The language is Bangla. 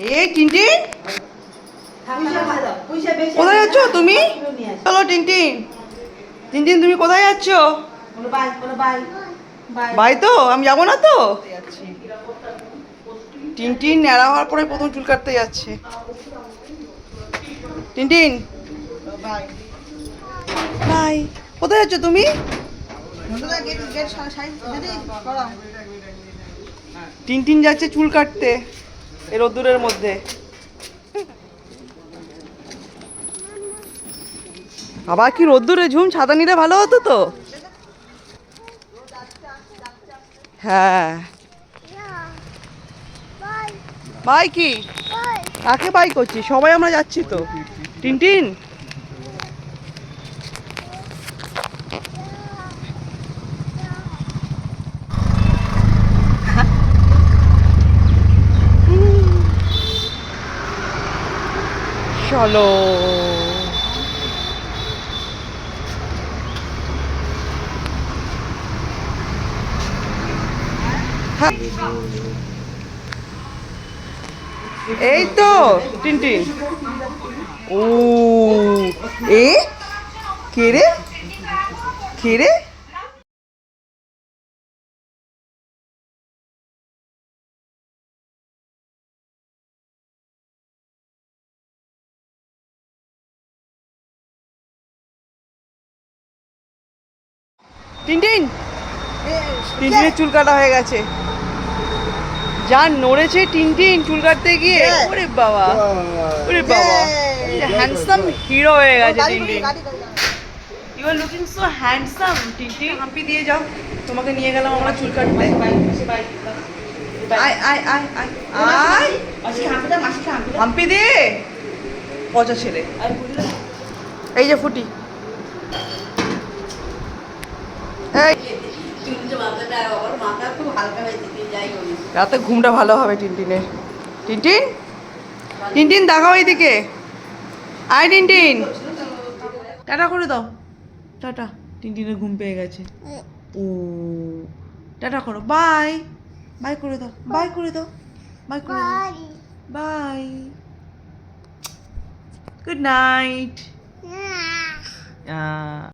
এই টিনটিন, কোথায় যাচ্ছ তুমি? চলো টিনটিন, টিনটিন তুমি কোথায় যাচ্ছ? বাই তো, আমি যাবো না তো। টিনটিন ন্যাড়া হওয়ার পরে প্রথম চুল কাটতে যাচ্ছে। টিনটিন বাই, কোথায় যাচ্ছ তুমি? টিনটিন যাচ্ছে চুল কাটতে এই রোদ্দুরের মধ্যে। আবার কি রোদ্দুরে ঝুম, ছাতা নিলে ভালো হতো তো। হ্যাঁ বাই কি, কাকে বাই করছি? সবাই আমরা যাচ্ছি তো। টিনটিন চলো। হ্যাঁ। এই তো টিনটিন। ও এ কে রে, কে রে? টিনটিন, টিনটিনের চুল কাটা হয়ে গেছে। যা নড়েছে টিনটিন চুল কাটতে গিয়ে, ওরে বাবা, ওরে বাবা, হ্যান্ডসাম হিরো হয়ে গেছে Tintin. You are looking so handsome Tintin. হাম্পি দিয়ে যাও, তোমাকে নিয়ে গেলাম আমরা চুল কাটতে। আয় আয় আয় আয় আয়, হাম্পি দে, পচা ছেলে। এই যে ফুটি, এই রাতে ঘুমটা ভালো হবে টিনটিনের। টিনটিন, টিনটিন দেখাও এইদিকে, আয় টিনটিন, টাটা করে দাও, টাটা। টিনটিনের ঘুম পেয়ে গেছে। ও টাটা করো, বাই, বাই করে দাও, বাই করে দাও, বাই করে দাও, বাই, গুড নাইট।